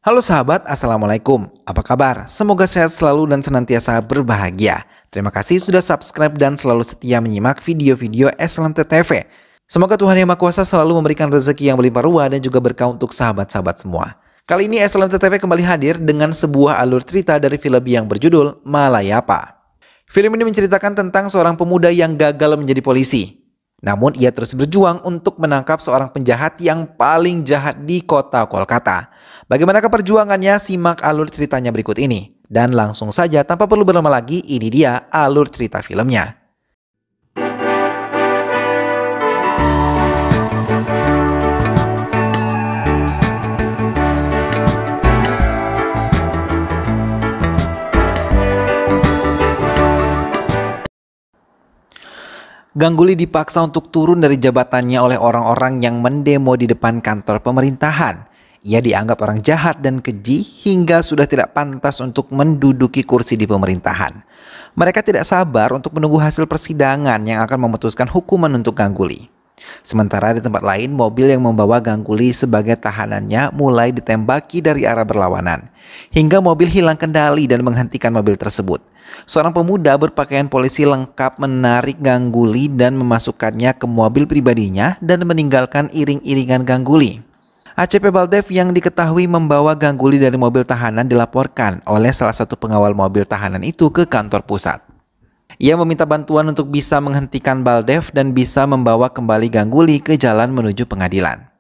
Halo sahabat, Assalamualaikum. Apa kabar? Semoga sehat selalu dan senantiasa berbahagia. Terima kasih sudah subscribe dan selalu setia menyimak video-video SLMT TV. Semoga Tuhan Yang Maha Kuasa selalu memberikan rezeki yang berlimpah ruah dan juga berkah untuk sahabat-sahabat semua. Kali ini SLMT TV kembali hadir dengan sebuah alur cerita dari film yang berjudul Malayapa. Film ini menceritakan tentang seorang pemuda yang gagal menjadi polisi. Namun ia terus berjuang untuk menangkap seorang penjahat yang paling jahat di kota Kolkata. Bagaimanakah perjuangannya? Simak alur ceritanya berikut ini. Dan langsung saja tanpa perlu berlama lagi, ini dia alur cerita filmnya. Ganguly dipaksa untuk turun dari jabatannya oleh orang-orang yang mendemo di depan kantor pemerintahan. Ia dianggap orang jahat dan keji hingga sudah tidak pantas untuk menduduki kursi di pemerintahan. Mereka tidak sabar untuk menunggu hasil persidangan yang akan memutuskan hukuman untuk Ganguly. Sementara di tempat lain, mobil yang membawa Ganguly sebagai tahanannya mulai ditembaki dari arah berlawanan. Hingga mobil hilang kendali dan menghentikan mobil tersebut. Seorang pemuda berpakaian polisi lengkap menarik Ganguly dan memasukkannya ke mobil pribadinya dan meninggalkan iring-iringan Ganguly. ACP Baldev yang diketahui membawa Ganguly dari mobil tahanan dilaporkan oleh salah satu pengawal mobil tahanan itu ke kantor pusat. Ia meminta bantuan untuk bisa menghentikan Baldev dan bisa membawa kembali Ganguly ke jalan menuju pengadilan.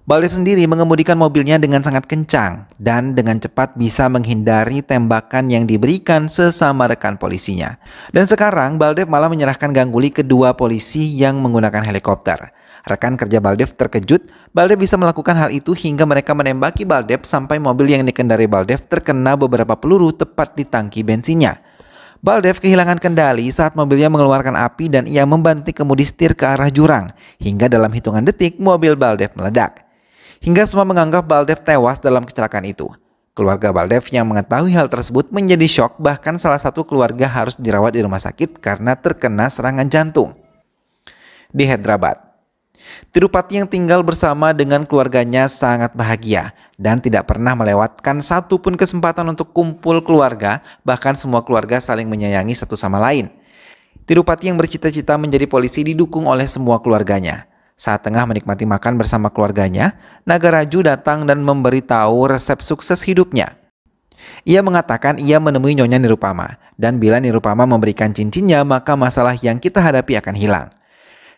Baldev sendiri mengemudikan mobilnya dengan sangat kencang dan dengan cepat bisa menghindari tembakan yang diberikan sesama rekan polisinya. Dan sekarang Baldev malah menyerahkan Ganguly ke dua polisi yang menggunakan helikopter. Rekan kerja Baldev terkejut. Baldev bisa melakukan hal itu hingga mereka menembaki Baldev sampai mobil yang dikendari Baldev terkena beberapa peluru tepat di tangki bensinnya. Baldev kehilangan kendali saat mobilnya mengeluarkan api dan ia membanting kemudi setir ke arah jurang. Hingga dalam hitungan detik mobil Baldev meledak. Hingga semua menganggap Baldev tewas dalam kecelakaan itu. Keluarga Baldev yang mengetahui hal tersebut menjadi syok, bahkan salah satu keluarga harus dirawat di rumah sakit karena terkena serangan jantung. Di Hyderabad, Tirupati yang tinggal bersama dengan keluarganya sangat bahagia dan tidak pernah melewatkan satupun kesempatan untuk kumpul keluarga, bahkan semua keluarga saling menyayangi satu sama lain. Tirupati yang bercita-cita menjadi polisi didukung oleh semua keluarganya. Saat tengah menikmati makan bersama keluarganya, Nagaraju datang dan memberitahu resep sukses hidupnya. Ia mengatakan ia menemui Nyonya Nirupama, dan bila Nirupama memberikan cincinnya, maka masalah yang kita hadapi akan hilang.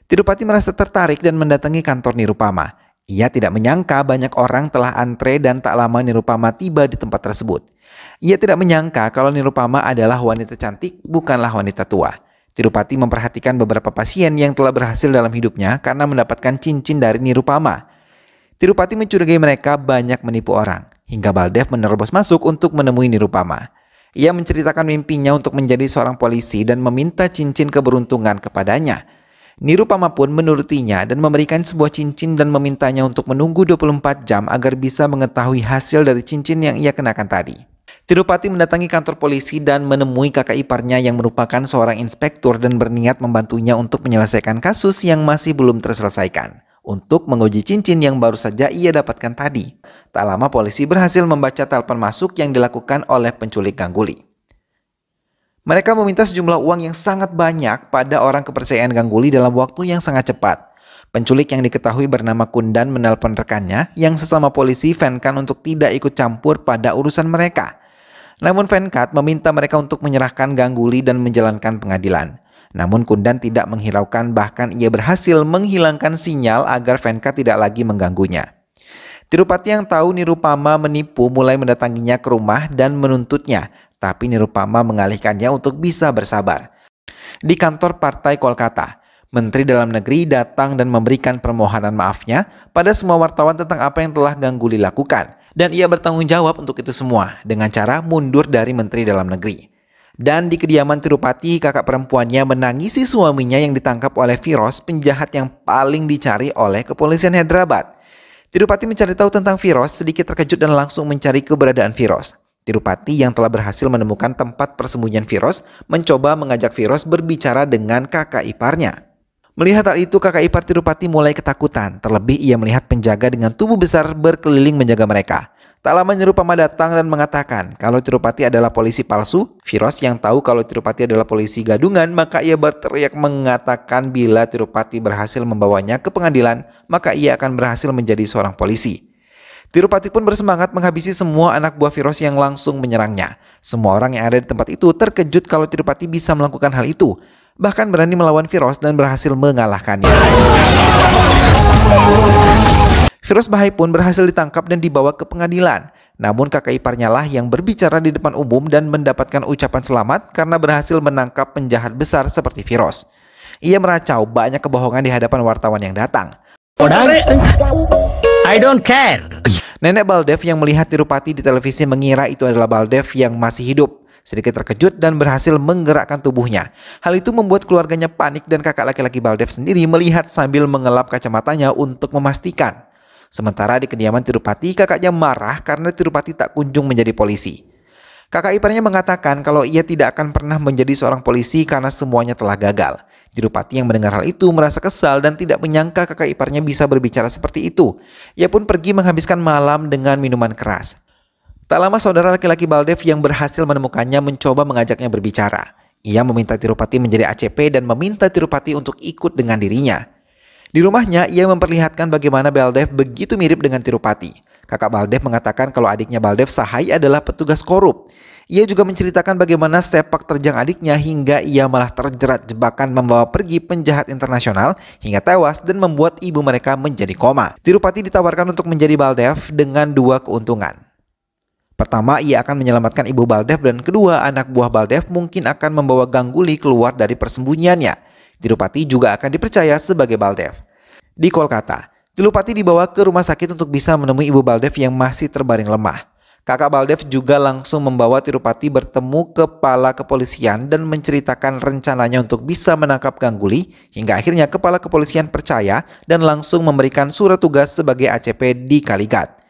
Tirupati merasa tertarik dan mendatangi kantor Nirupama. Ia tidak menyangka banyak orang telah antre dan tak lama Nirupama tiba di tempat tersebut. Ia tidak menyangka kalau Nirupama adalah wanita cantik, bukanlah wanita tua. Tirupati memperhatikan beberapa pasien yang telah berhasil dalam hidupnya karena mendapatkan cincin dari Nirupama. Tirupati mencurigai mereka banyak menipu orang, hingga Baldev menerobos masuk untuk menemui Nirupama. Ia menceritakan mimpinya untuk menjadi seorang polisi dan meminta cincin keberuntungan kepadanya. Nirupama pun menurutinya dan memberikan sebuah cincin dan memintanya untuk menunggu 24 jam agar bisa mengetahui hasil dari cincin yang ia kenakan tadi. Tirupati mendatangi kantor polisi dan menemui kakak iparnya yang merupakan seorang inspektur dan berniat membantunya untuk menyelesaikan kasus yang masih belum terselesaikan. Untuk menguji cincin yang baru saja ia dapatkan tadi. Tak lama polisi berhasil membaca telepon masuk yang dilakukan oleh penculik Ganguly. Mereka meminta sejumlah uang yang sangat banyak pada orang kepercayaan Ganguly dalam waktu yang sangat cepat. Penculik yang diketahui bernama Kundan menelpon rekannya yang sesama polisi Venkat untuk tidak ikut campur pada urusan mereka. Namun Venkat meminta mereka untuk menyerahkan Ganguly dan menjalankan pengadilan. Namun Kundan tidak menghiraukan, bahkan ia berhasil menghilangkan sinyal agar Venkat tidak lagi mengganggunya. Tirupati yang tahu Nirupama menipu mulai mendatanginya ke rumah dan menuntutnya. Tapi Nirupama mengalihkannya untuk bisa bersabar. Di kantor Partai Kolkata, Menteri Dalam Negeri datang dan memberikan permohonan maafnya pada semua wartawan tentang apa yang telah Ganguly lakukan. Dan ia bertanggung jawab untuk itu semua dengan cara mundur dari Menteri Dalam Negeri. Dan di kediaman Tirupati, kakak perempuannya menangisi suaminya yang ditangkap oleh Firoz, penjahat yang paling dicari oleh kepolisian Hyderabad. Tirupati mencari tahu tentang Firoz, sedikit terkejut dan langsung mencari keberadaan Firoz. Tirupati yang telah berhasil menemukan tempat persembunyian Firoz mencoba mengajak Firoz berbicara dengan kakak iparnya. Melihat hal itu, kakak ipar Tirupati mulai ketakutan. Terlebih ia melihat penjaga dengan tubuh besar berkeliling menjaga mereka. Tak lama Nirupama datang dan mengatakan kalau Tirupati adalah polisi palsu. Firoz yang tahu kalau Tirupati adalah polisi gadungan, maka ia berteriak mengatakan bila Tirupati berhasil membawanya ke pengadilan, maka ia akan berhasil menjadi seorang polisi. Tirupati pun bersemangat menghabisi semua anak buah Firoz yang langsung menyerangnya. Semua orang yang ada di tempat itu terkejut kalau Tirupati bisa melakukan hal itu, bahkan berani melawan Firoz dan berhasil mengalahkannya. Firoz Bahai pun berhasil ditangkap dan dibawa ke pengadilan. Namun kakak iparnya lah yang berbicara di depan umum dan mendapatkan ucapan selamat karena berhasil menangkap penjahat besar seperti Firoz. Ia meracau banyak kebohongan di hadapan wartawan yang datang. I don't care. Nenek Baldev yang melihat Tirupati di televisi mengira itu adalah Baldev yang masih hidup. Sedikit terkejut dan berhasil menggerakkan tubuhnya. Hal itu membuat keluarganya panik dan kakak laki-laki Baldev sendiri melihat sambil mengelap kacamatanya untuk memastikan. Sementara di kediaman Tirupati, kakaknya marah karena Tirupati tak kunjung menjadi polisi. Kakak iparnya mengatakan kalau ia tidak akan pernah menjadi seorang polisi karena semuanya telah gagal. Tirupati yang mendengar hal itu merasa kesal dan tidak menyangka kakak iparnya bisa berbicara seperti itu. Ia pun pergi menghabiskan malam dengan minuman keras. Tak lama saudara laki-laki Baldev yang berhasil menemukannya mencoba mengajaknya berbicara. Ia meminta Tirupati menjadi ACP dan meminta Tirupati untuk ikut dengan dirinya. Di rumahnya, ia memperlihatkan bagaimana Baldev begitu mirip dengan Tirupati. Kakak Baldev mengatakan kalau adiknya Baldev Sahai adalah petugas korup. Ia juga menceritakan bagaimana sepak terjang adiknya hingga ia malah terjerat jebakan membawa pergi penjahat internasional hingga tewas dan membuat ibu mereka menjadi koma. Tirupati ditawarkan untuk menjadi Baldev dengan dua keuntungan. Pertama, ia akan menyelamatkan ibu Baldev dan kedua, anak buah Baldev mungkin akan membawa Ganguly keluar dari persembunyiannya. Tirupati juga akan dipercaya sebagai Baldev. Di Kolkata, Tirupati dibawa ke rumah sakit untuk bisa menemui ibu Baldev yang masih terbaring lemah. Kakak Baldev juga langsung membawa Tirupati bertemu kepala kepolisian dan menceritakan rencananya untuk bisa menangkap Ganguly, hingga akhirnya kepala kepolisian percaya dan langsung memberikan surat tugas sebagai ACP di Kaligat.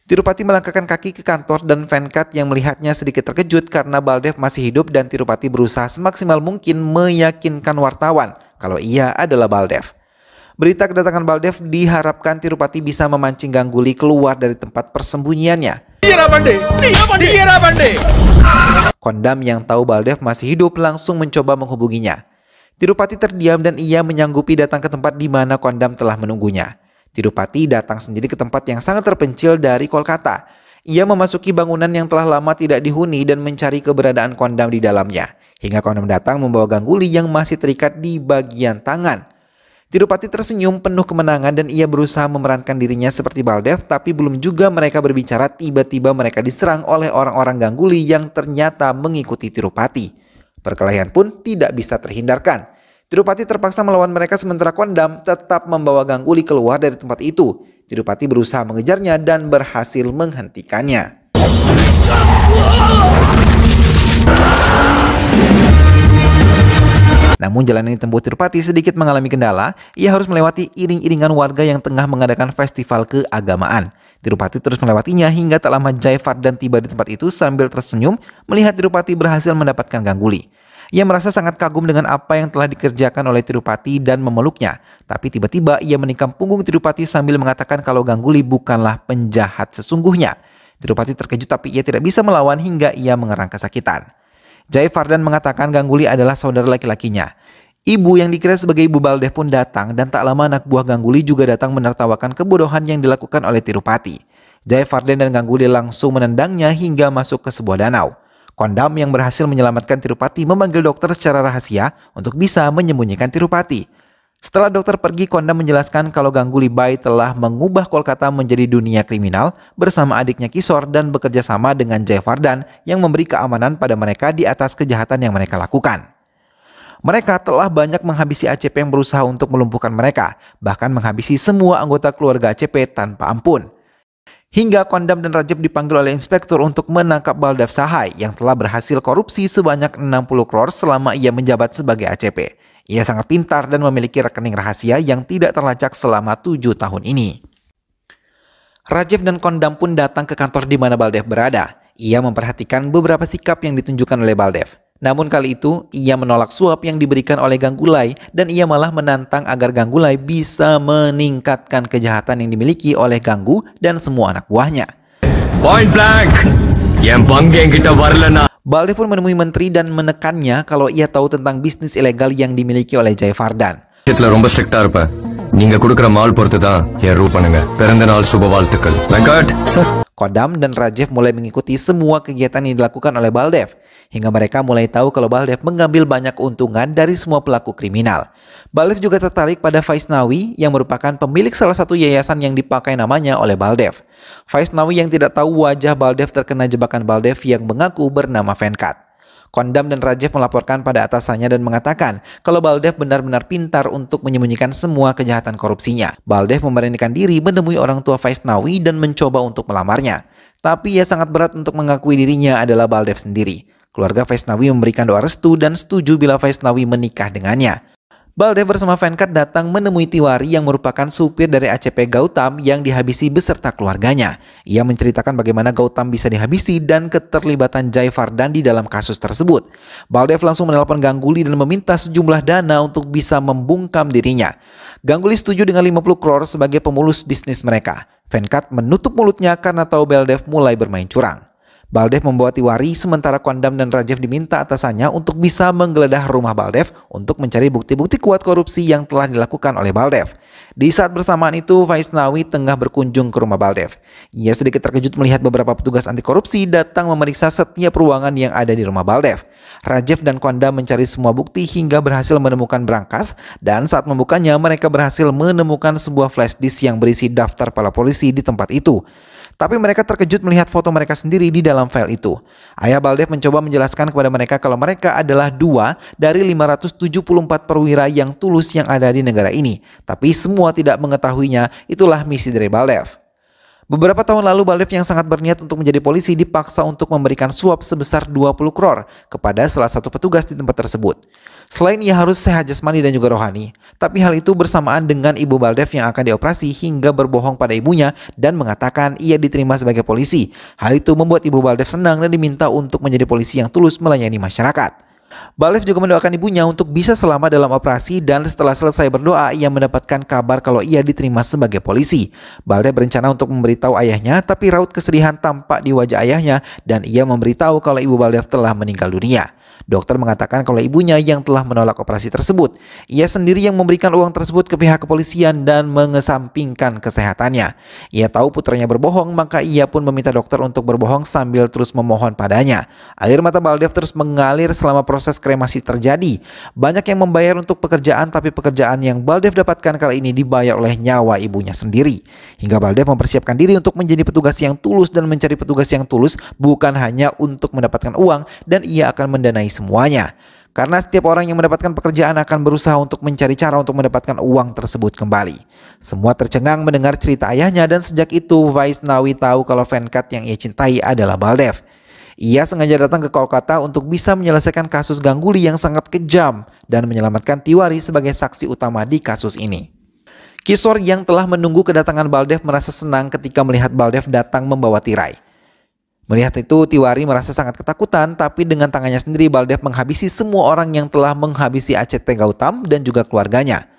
Tirupati melangkahkan kaki ke kantor dan Venkat yang melihatnya sedikit terkejut karena Baldev masih hidup dan Tirupati berusaha semaksimal mungkin meyakinkan wartawan kalau ia adalah Baldev. Berita kedatangan Baldev diharapkan Tirupati bisa memancing Ganguly keluar dari tempat persembunyiannya. Kondam yang tahu Baldev masih hidup langsung mencoba menghubunginya. Tirupati terdiam dan ia menyanggupi datang ke tempat di mana Kondam telah menunggunya. Tirupati datang sendiri ke tempat yang sangat terpencil dari Kolkata. Ia memasuki bangunan yang telah lama tidak dihuni dan mencari keberadaan Kondam di dalamnya. Hingga Kondam datang membawa Ganguly yang masih terikat di bagian tangan. Tirupati tersenyum penuh kemenangan dan ia berusaha memerankan dirinya seperti Baldev, tapi belum juga mereka berbicara tiba-tiba mereka diserang oleh orang-orang Ganguly yang ternyata mengikuti Tirupati. Perkelahian pun tidak bisa terhindarkan. Tirupati terpaksa melawan mereka sementara Kondam tetap membawa Ganguly keluar dari tempat itu. Tirupati berusaha mengejarnya dan berhasil menghentikannya. Namun jalan yang ditempuh Tirupati sedikit mengalami kendala. Ia harus melewati iring-iringan warga yang tengah mengadakan festival keagamaan. Tirupati terus melewatinya hingga tak lama Jayavardhan tiba di tempat itu sambil tersenyum melihat Tirupati berhasil mendapatkan Ganguly. Ia merasa sangat kagum dengan apa yang telah dikerjakan oleh Tirupati dan memeluknya. Tapi tiba-tiba ia menikam punggung Tirupati sambil mengatakan kalau Ganguly bukanlah penjahat sesungguhnya. Tirupati terkejut tapi ia tidak bisa melawan hingga ia mengerang kesakitan. Jayavardhan mengatakan Ganguly adalah saudara laki-lakinya. Ibu yang dikira sebagai ibu Baldev pun datang dan tak lama anak buah Ganguly juga datang menertawakan kebodohan yang dilakukan oleh Tirupati. Jayavardhan dan Ganguly langsung menendangnya hingga masuk ke sebuah danau. Kondam yang berhasil menyelamatkan Tirupati memanggil dokter secara rahasia untuk bisa menyembunyikan Tirupati. Setelah dokter pergi, Kondam menjelaskan kalau Ganguly Bhai telah mengubah Kolkata menjadi dunia kriminal bersama adiknya Kishore dan bekerja sama dengan Jayavardhan yang memberi keamanan pada mereka di atas kejahatan yang mereka lakukan. Mereka telah banyak menghabisi ACP yang berusaha untuk melumpuhkan mereka, bahkan menghabisi semua anggota keluarga ACP tanpa ampun. Hingga Kondam dan Rajab dipanggil oleh inspektur untuk menangkap Baldev Sahai yang telah berhasil korupsi sebanyak 60 crore selama ia menjabat sebagai ACP. Ia sangat pintar dan memiliki rekening rahasia yang tidak terlacak selama 7 tahun ini. Rajab dan Kondam pun datang ke kantor di mana Baldev berada. Ia memperhatikan beberapa sikap yang ditunjukkan oleh Baldev. Namun kali itu, ia menolak suap yang diberikan oleh Ganggulai dan ia malah menantang agar Ganggulai bisa meningkatkan kejahatan yang dimiliki oleh Ganggu dan semua anak buahnya. Point blank, yang panggeng kita warlana. Baldev pun menemui menteri dan menekannya kalau ia tahu tentang bisnis ilegal yang dimiliki oleh Jayavardhan. இதுல ரொம்ப ஸ்ட்ரிக்ட்டா இருப்பேன். நீங்க கொடுக்கிற மால் பொறுத்து தான் என் ரூல் பண்ணுங்க. பிறந்த நாள் சுப வாழ்த்துக்கள். Venkat, sir. Kodam dan Rajev mulai mengikuti semua kegiatan yang dilakukan oleh Baldev. Hingga mereka mulai tahu kalau Baldev mengambil banyak keuntungan dari semua pelaku kriminal. Baldev juga tertarik pada Vaisnawi yang merupakan pemilik salah satu yayasan yang dipakai namanya oleh Baldev. Vaisnawi yang tidak tahu wajah Baldev terkena jebakan Baldev yang mengaku bernama Venkat. Kodam dan Rajev melaporkan pada atasannya dan mengatakan kalau Baldev benar-benar pintar untuk menyembunyikan semua kejahatan korupsinya. Baldev memberanikan diri menemui orang tua Vaisnawi dan mencoba untuk melamarnya. Tapi ia sangat berat untuk mengakui dirinya adalah Baldev sendiri. Keluarga Vaisnawi memberikan doa restu dan setuju bila Vaisnawi menikah dengannya. Baldev bersama Venkat datang menemui Tiwari yang merupakan supir dari ACP Gautam yang dihabisi beserta keluarganya. Ia menceritakan bagaimana Gautam bisa dihabisi dan keterlibatan Jayavardhan di dalam kasus tersebut. Baldev langsung menelpon Gangguli dan meminta sejumlah dana untuk bisa membungkam dirinya. Gangguli setuju dengan 50 crore sebagai pemulus bisnis mereka. Venkat menutup mulutnya karena tahu Baldev mulai bermain curang. Baldev membawa Tiwari sementara Kodam dan Rajev diminta atasannya untuk bisa menggeledah rumah Baldev untuk mencari bukti-bukti kuat korupsi yang telah dilakukan oleh Baldev. Di saat bersamaan itu, Vaisnawi tengah berkunjung ke rumah Baldev. Ia sedikit terkejut melihat beberapa petugas anti korupsi datang memeriksa setiap ruangan yang ada di rumah Baldev. Rajev dan Kodam mencari semua bukti hingga berhasil menemukan berangkas dan saat membukanya mereka berhasil menemukan sebuah flash disk yang berisi daftar para polisi di tempat itu. Tapi mereka terkejut melihat foto mereka sendiri di dalam file itu. Ayah Baldev mencoba menjelaskan kepada mereka kalau mereka adalah 2 dari 574 perwira yang tulus yang ada di negara ini. Tapi semua tidak mengetahuinya, itulah misi dari Baldev. Beberapa tahun lalu Baldev yang sangat berniat untuk menjadi polisi dipaksa untuk memberikan suap sebesar 20 crore kepada salah satu petugas di tempat tersebut. Selain ia harus sehat jasmani dan juga rohani, tapi hal itu bersamaan dengan ibu Baldev yang akan dioperasi hingga berbohong pada ibunya dan mengatakan ia diterima sebagai polisi. Hal itu membuat ibu Baldev senang dan diminta untuk menjadi polisi yang tulus melayani masyarakat. Baldev juga mendoakan ibunya untuk bisa selamat dalam operasi dan setelah selesai berdoa ia mendapatkan kabar kalau ia diterima sebagai polisi. Baldev berencana untuk memberitahu ayahnya tapi raut kesedihan tampak di wajah ayahnya dan ia memberitahu kalau ibu Baldev telah meninggal dunia. Dokter mengatakan kalau ibunya yang telah menolak operasi tersebut. Ia sendiri yang memberikan uang tersebut ke pihak kepolisian dan mengesampingkan kesehatannya. Ia tahu putranya berbohong, maka ia pun meminta dokter untuk berbohong sambil terus memohon padanya. Air mata Baldev terus mengalir selama proses kremasi terjadi. Banyak yang membayar untuk pekerjaan, tapi pekerjaan yang Baldev dapatkan kali ini dibayar oleh nyawa ibunya sendiri. Hingga Baldev mempersiapkan diri untuk menjadi petugas yang tulus dan mencari petugas yang tulus bukan hanya untuk mendapatkan uang dan ia akan mendanai semuanya. Karena setiap orang yang mendapatkan pekerjaan akan berusaha untuk mencari cara untuk mendapatkan uang tersebut kembali. Semua tercengang mendengar cerita ayahnya dan sejak itu Vaisnawi tahu kalau Venkat yang ia cintai adalah Baldev. Ia sengaja datang ke Kolkata untuk bisa menyelesaikan kasus Gangguli yang sangat kejam dan menyelamatkan Tiwari sebagai saksi utama di kasus ini. Kishore yang telah menunggu kedatangan Baldev merasa senang ketika melihat Baldev datang membawa tirai. Melihat itu, Tiwari merasa sangat ketakutan, tapi dengan tangannya sendiri Baldev menghabisi semua orang yang telah menghabisi ACT Gautam dan juga keluarganya.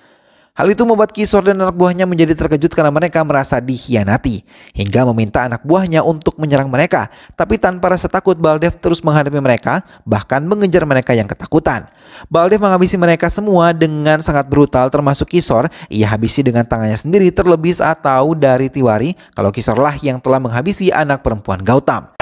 Hal itu membuat Kishore dan anak buahnya menjadi terkejut karena mereka merasa dikhianati, hingga meminta anak buahnya untuk menyerang mereka. Tapi tanpa rasa takut, Baldev terus menghadapi mereka, bahkan mengejar mereka yang ketakutan. Baldev menghabisi mereka semua dengan sangat brutal, termasuk Kishore. Ia habisi dengan tangannya sendiri, terlebih saat tahu dari Tiwari kalau Kishore lah yang telah menghabisi anak perempuan Gautam.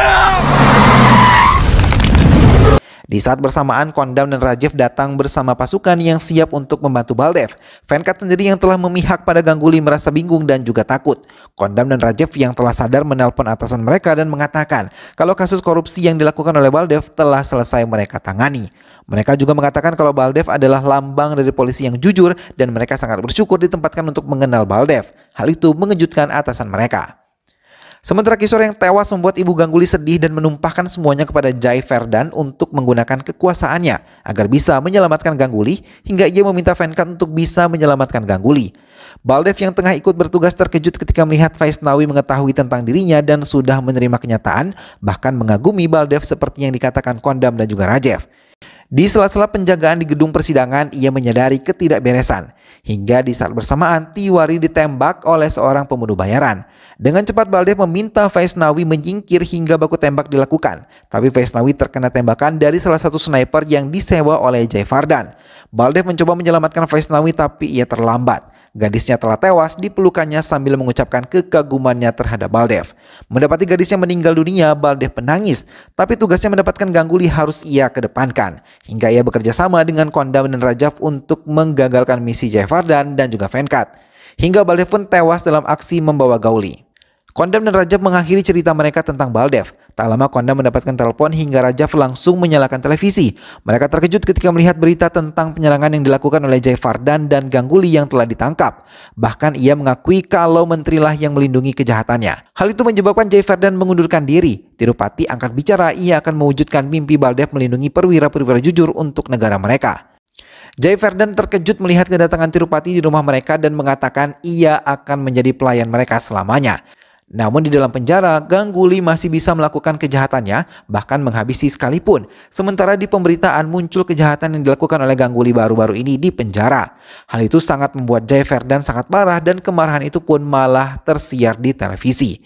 Di saat bersamaan, Kodam dan Rajev datang bersama pasukan yang siap untuk membantu Baldev. Venkat sendiri yang telah memihak pada Gangguli merasa bingung dan juga takut. Kodam dan Rajev yang telah sadar menelpon atasan mereka dan mengatakan kalau kasus korupsi yang dilakukan oleh Baldev telah selesai mereka tangani. Mereka juga mengatakan kalau Baldev adalah lambang dari polisi yang jujur dan mereka sangat bersyukur ditempatkan untuk mengenal Baldev. Hal itu mengejutkan atasan mereka. Sementara Kishore yang tewas membuat ibu Gangguli sedih dan menumpahkan semuanya kepada Jayavardhan untuk menggunakan kekuasaannya agar bisa menyelamatkan Gangguli hingga ia meminta Venkat untuk bisa menyelamatkan Gangguli. Baldev yang tengah ikut bertugas terkejut ketika melihat Vaisnawi mengetahui tentang dirinya dan sudah menerima kenyataan, bahkan mengagumi Baldev seperti yang dikatakan Kodam dan juga Rajev. Di sela-sela penjagaan di gedung persidangan, ia menyadari ketidakberesan. Hingga di saat bersamaan, Tiwari ditembak oleh seorang pembunuh bayaran. Dengan cepat Baldev meminta Vaisnavi menyingkir hingga baku tembak dilakukan. Tapi Vaisnavi terkena tembakan dari salah satu sniper yang disewa oleh Jayavardhan. Baldev mencoba menyelamatkan Vaisnavi tapi ia terlambat. Gadisnya telah tewas di pelukannya sambil mengucapkan kekagumannya terhadap Baldev. Mendapati gadisnya meninggal dunia, Baldev menangis. Tapi tugasnya mendapatkan Ganguly harus ia kedepankan. Hingga ia bekerja sama dengan Kondam dan Rajab untuk menggagalkan misi Jayavardhan dan juga Venkat. Hingga Baldev pun tewas dalam aksi membawa Gauli. Kondam dan Rajab mengakhiri cerita mereka tentang Baldev. Tak lama Kondam mendapatkan telepon hingga Rajab langsung menyalakan televisi. Mereka terkejut ketika melihat berita tentang penyerangan yang dilakukan oleh Jayavardhan dan Ganguly yang telah ditangkap. Bahkan ia mengakui kalau menterilah yang melindungi kejahatannya. Hal itu menyebabkan Jayavardhan mengundurkan diri. Tirupati angkat bicara, ia akan mewujudkan mimpi Baldev melindungi perwira-perwira jujur untuk negara mereka. Jayavardhan terkejut melihat kedatangan Tirupati di rumah mereka dan mengatakan ia akan menjadi pelayan mereka selamanya. Namun di dalam penjara, Ganguly masih bisa melakukan kejahatannya, bahkan menghabisi sekalipun. Sementara di pemberitaan muncul kejahatan yang dilakukan oleh Ganguly baru-baru ini di penjara. Hal itu sangat membuat Jayavardhan sangat marah dan kemarahan itu pun malah tersiar di televisi.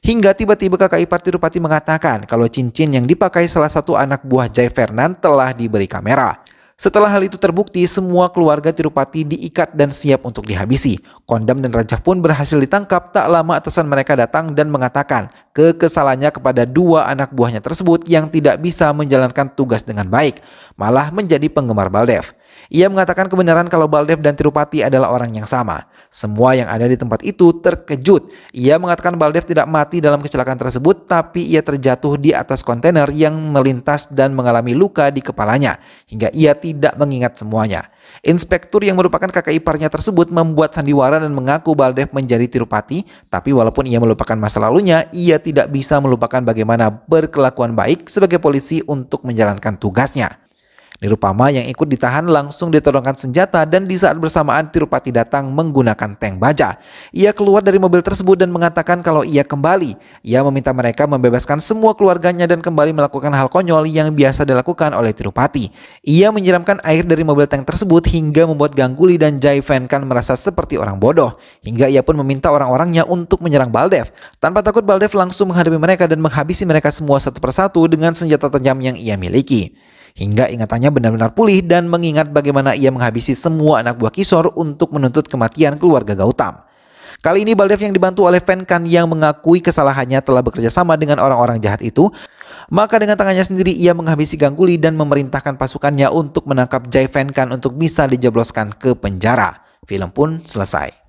Hingga tiba-tiba kakak ipar Tirupati mengatakan kalau cincin yang dipakai salah satu anak buah Jayavardhan telah diberi kamera. Setelah hal itu terbukti, semua keluarga Tirupati diikat dan siap untuk dihabisi. Kondam dan Rajab pun berhasil ditangkap. Tak lama atasan mereka datang dan mengatakan kekesalannya kepada dua anak buahnya tersebut yang tidak bisa menjalankan tugas dengan baik, malah menjadi penggemar Baldev. Ia mengatakan kebenaran kalau Baldev dan Tirupati adalah orang yang sama. Semua yang ada di tempat itu terkejut. Ia mengatakan Baldev tidak mati dalam kecelakaan tersebut, tapi ia terjatuh di atas kontainer yang melintas dan mengalami luka di kepalanya, hingga ia tidak mengingat semuanya. Inspektur yang merupakan kakak iparnya tersebut membuat sandiwara dan mengaku Baldev menjadi Tirupati, tapi walaupun ia melupakan masa lalunya, ia tidak bisa melupakan bagaimana berkelakuan baik sebagai polisi untuk menjalankan tugasnya. Nirupama yang ikut ditahan langsung ditodongkan senjata dan di saat bersamaan Tirupati datang menggunakan tank baja. Ia keluar dari mobil tersebut dan mengatakan kalau ia kembali. Ia meminta mereka membebaskan semua keluarganya dan kembali melakukan hal konyol yang biasa dilakukan oleh Tirupati. Ia menyiramkan air dari mobil tank tersebut hingga membuat Ganguly dan Jayavardhan merasa seperti orang bodoh. Hingga ia pun meminta orang-orangnya untuk menyerang Baldev. Tanpa takut Baldev langsung menghadapi mereka dan menghabisi mereka semua satu persatu dengan senjata tajam yang ia miliki. Hingga ingatannya benar-benar pulih dan mengingat bagaimana ia menghabisi semua anak buah Kishore untuk menuntut kematian keluarga Gautam. Kali ini Baldev yang dibantu oleh Venkat yang mengakui kesalahannya telah bekerja sama dengan orang-orang jahat itu. Maka dengan tangannya sendiri ia menghabisi Ganguly dan memerintahkan pasukannya untuk menangkap Jayavardhan untuk bisa dijebloskan ke penjara. Film pun selesai.